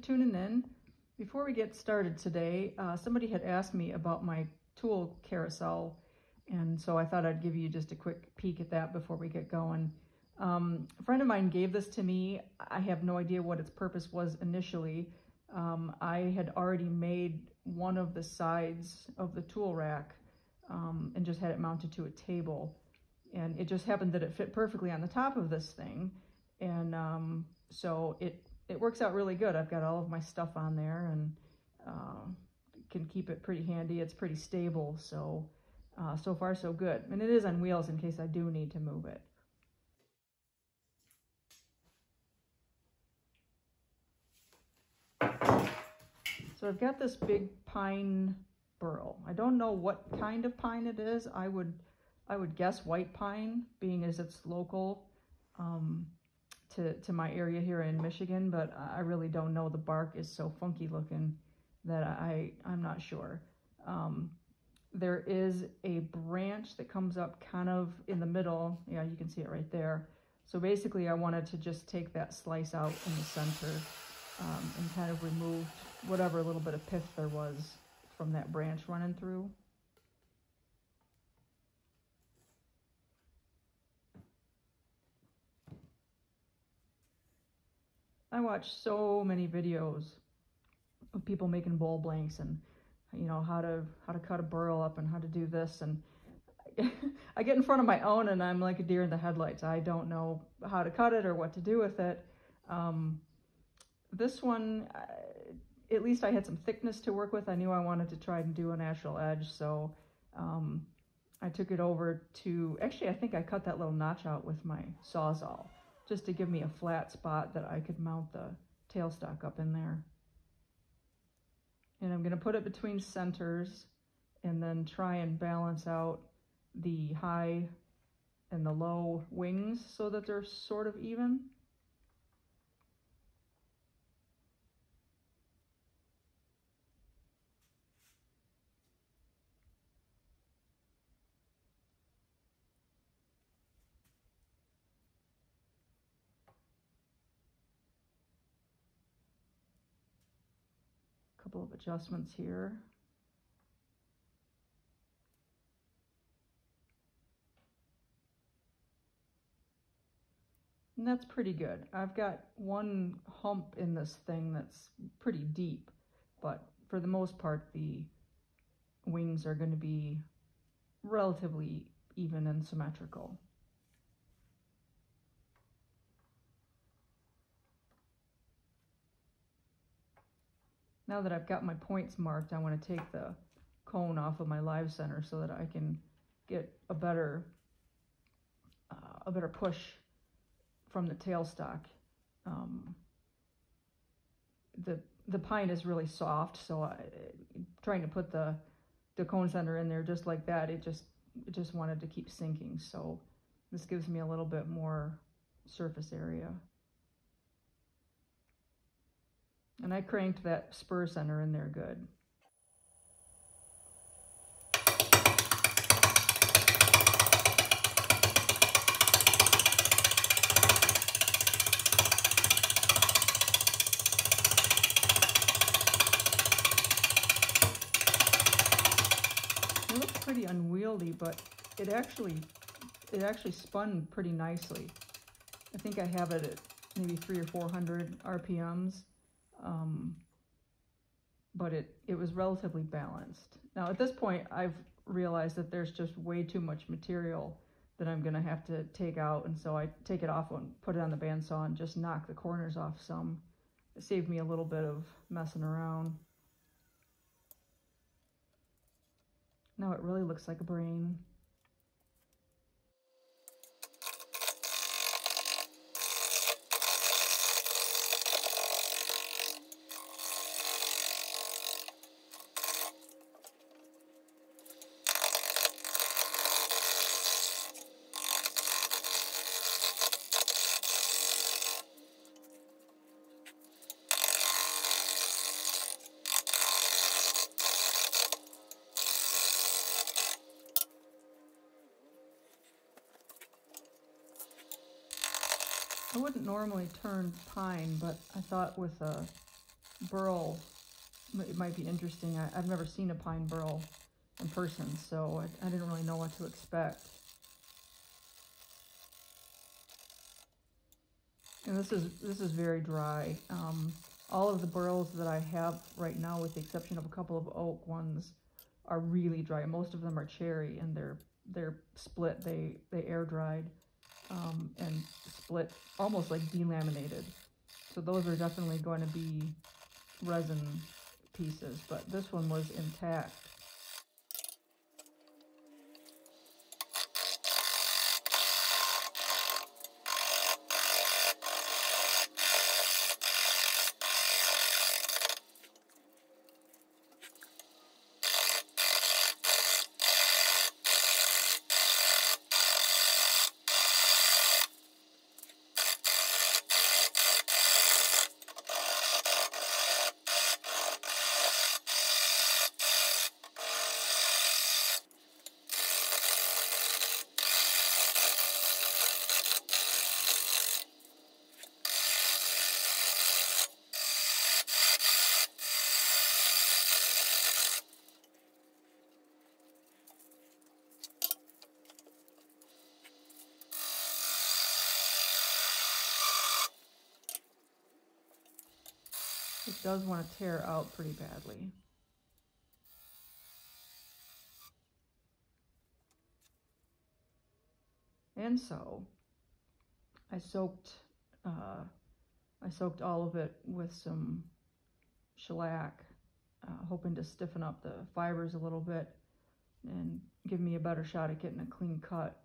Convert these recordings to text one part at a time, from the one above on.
tuning in. Before we get started today, somebody had asked me about my tool carousel, and so I thought I'd give you just a quick peek at that before we get going. A friend of mine gave this to me. I have no idea what its purpose was initially. I had already made one of the sides of the tool rack and just had it mounted to a table, and it just happened that it fit perfectly on the top of this thing, and so it works out really good. I've got all of my stuff on there and can keep it pretty handy. It's pretty stable, so so far so good. And it is on wheels in case I do need to move it. So I've got this big pine burl. I don't know what kind of pine it is. I would guess white pine, being as it's local to my area here in Michigan, but I really don't know. The bark is so funky looking that I'm not sure. There is a branch that comes up kind of in the middle. Yeah, you can see it right there. So basically I wanted to just take that slice out in the center and kind of remove whatever little bit of pith there was from that branch running through. I watch so many videos of people making bowl blanks and, you know, how to cut a burl up and how to do this, and I get in front of my own and I'm like a deer in the headlights. I don't know how to cut it or what to do with it. This one, at least I had some thickness to work with. I knew I wanted to try and do a natural edge, so I took it over to, actually I think I cut that little notch out with my Sawzall, just to give me a flat spot that I could mount the tailstock up in there. And I'm going to put it between centers and then try and balance out the high and the low wings so that they're sort of even. Couple of adjustments here. And that's pretty good. I've got one hump in this thing that's pretty deep, but for the most part the wings are going to be relatively even and symmetrical. Now that I've got my points marked, I want to take the cone off of my live center so that I can get a better push from the tailstock. The pine is really soft, so trying to put the cone center in there just like that, it just wanted to keep sinking. So this gives me a little bit more surface area. And I cranked that spur center in there good. It looks pretty unwieldy, but it actually spun pretty nicely. I think I have it at maybe 300 or 400 RPMs. But it was relatively balanced. Now at this point I've realized that there's just way too much material that I'm gonna have to take out, and so I take it off and put it on the bandsaw and just knock the corners off some. It saved me a little bit of messing around. Now it really looks like a brain. I wouldn't normally turn pine, but I thought with a burl. It might be interesting. I've never seen a pine burl in person, so I didn't really know what to expect. And this is very dry. All of the burls that I have right now, with the exception of a couple of oak ones, are really dry. Most of them are cherry, and they're split. They air dried and split, almost like delaminated. So those are definitely going to be resin pieces, but this one was intact. It does want to tear out pretty badly. And so I soaked all of it with some shellac, hoping to stiffen up the fibers a little bit and give me a better shot at getting a clean cut.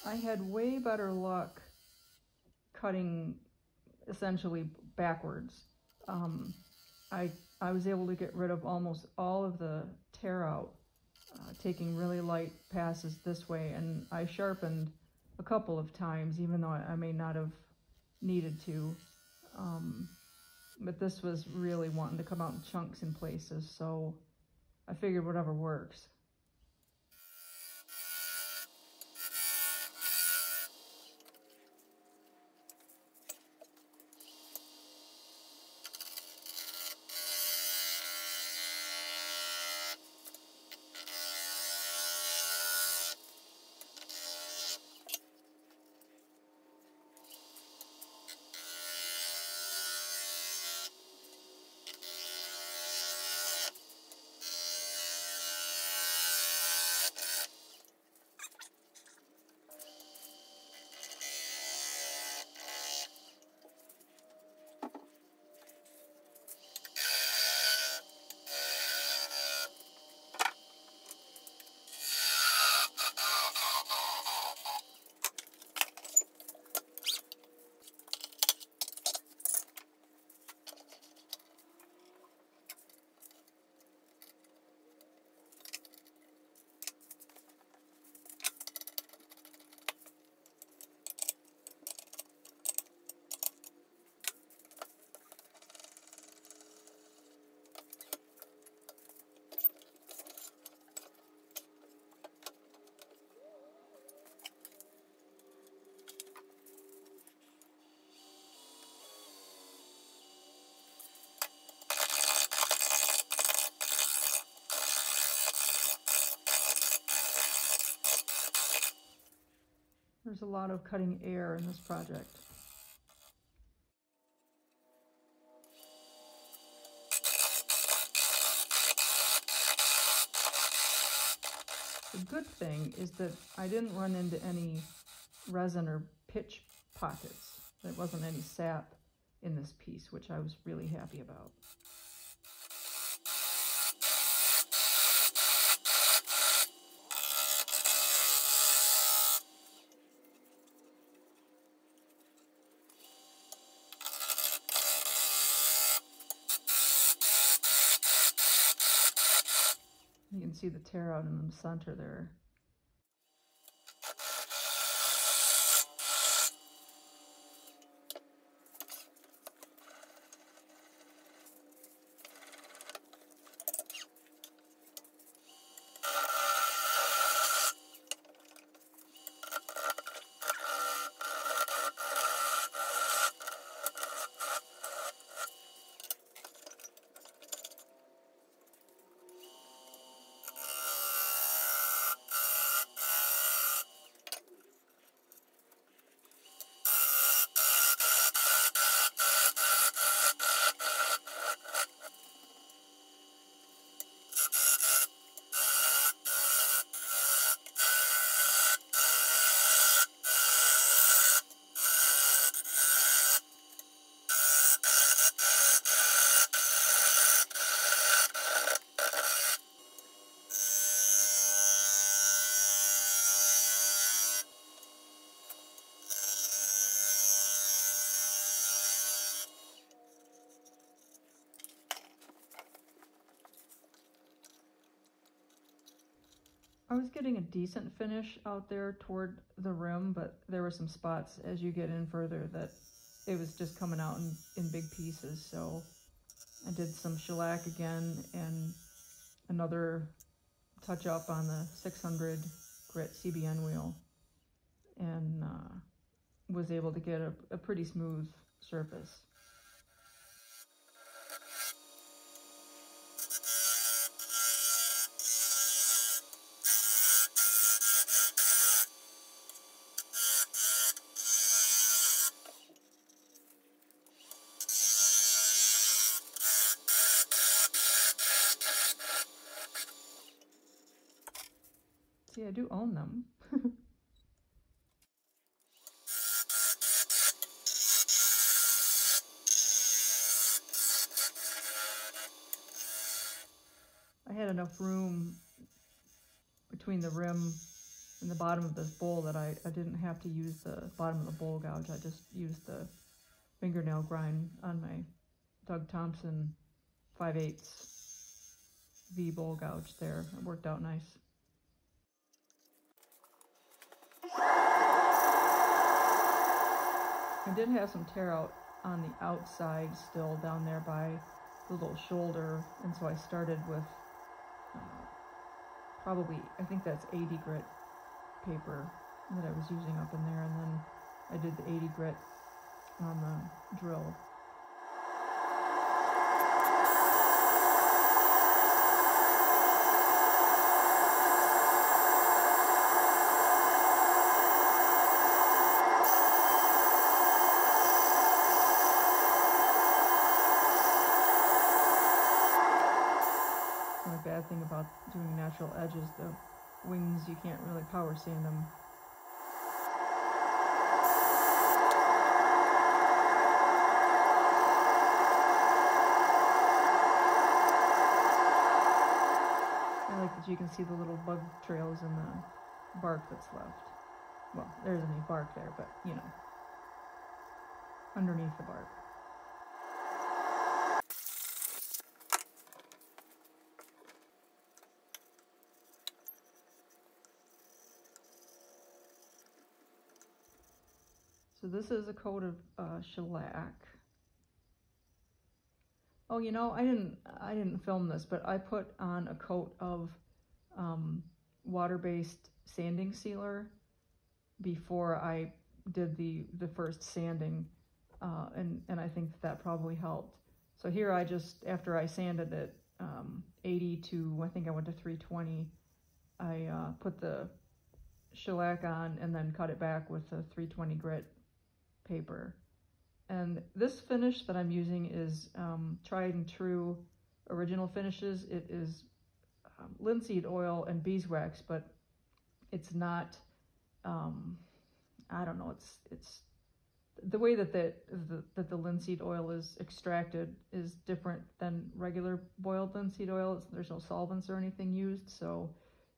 I had way better luck cutting essentially backwards. I was able to get rid of almost all of the tear out, taking really light passes this way, and I sharpened a couple of times, even though I may not have needed to. But this was really wanting to come out in chunks in places, so I figured whatever works. There's a lot of cutting air in this project. The good thing is that I didn't run into any resin or pitch pockets. There wasn't any sap in this piece, which I was really happy about. You can see the tear out in the center there. I was getting a decent finish out there toward the rim, but there were some spots as you get in further that it was just coming out in big pieces. So I did some shellac again and another touch up on the 600 grit CBN wheel, and was able to get a pretty smooth surface. See, I do own them. I had enough room between the rim and the bottom of this bowl that I didn't have to use the bottom of the bowl gouge. I just used the fingernail grind on my Doug Thompson 5/8 V bowl gouge there. It worked out nice. I did have some tear out on the outside still down there by the little shoulder, and so I started with probably, I think that's 80 grit paper that I was using up in there, and then I did the 80 grit on the drill. The bad thing about doing natural edges, the wings, you can't really power sand them. I like that you can see the little bug trails in the bark that's left. Well, there isn't any bark there, but you know, underneath the bark. So this is a coat of shellac. Oh, you know, I didn't film this, but I put on a coat of water-based sanding sealer before I did the first sanding, and I think that probably helped. So here I just, after I sanded it 80 to, I think I went to 320, I put the shellac on and then cut it back with the 320 grit paper. And this finish that I'm using is tried and true original finishes. It is linseed oil and beeswax, but it's not, I don't know, it's the way that the linseed oil is extracted is different than regular boiled linseed oil. There's no solvents or anything used, so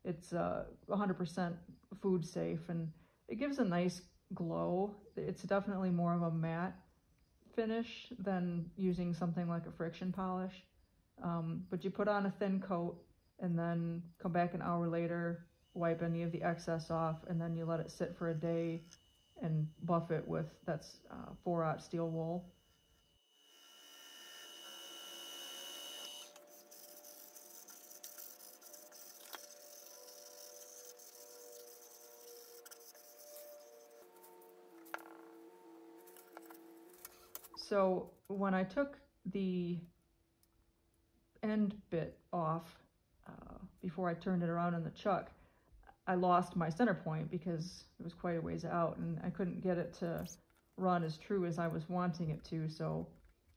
it's 100% food safe, and it gives a nice glow. It's definitely more of a matte finish than using something like a friction polish, but you put on a thin coat and then come back an hour later, wipe any of the excess off, and then you let it sit for a day and buff it with, that's 4/0 steel wool. So when I took the end bit off before I turned it around in the chuck, I lost my center point because it was quite a ways out, and I couldn't get it to run as true as I was wanting it to, so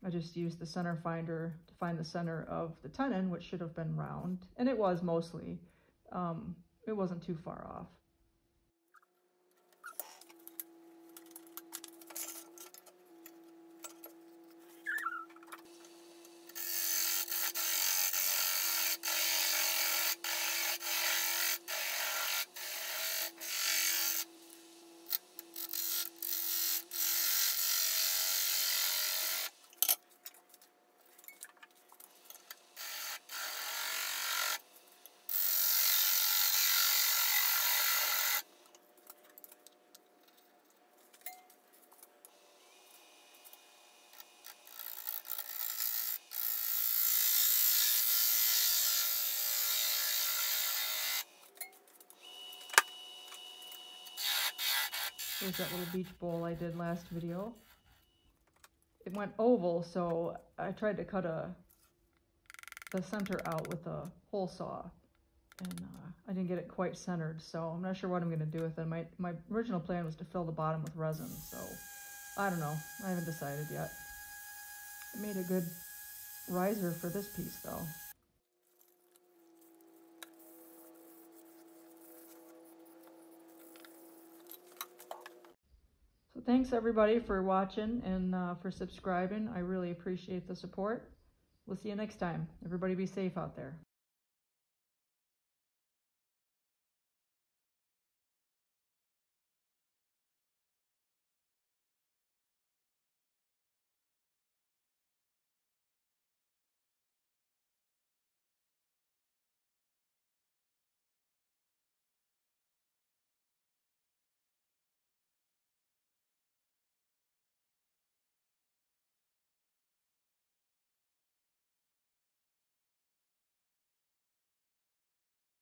I just used the center finder to find the center of the tenon, which should have been round, and it was mostly. It wasn't too far off. There's that little beach bowl I did last video. It went oval, so I tried to cut the center out with a hole saw, and I didn't get it quite centered, so I'm not sure what I'm going to do with it. My original plan was to fill the bottom with resin, so I don't know. I haven't decided yet. It made a good riser for this piece, though. So thanks everybody for watching and for subscribing. I really appreciate the support. We'll see you next time. Everybody be safe out there.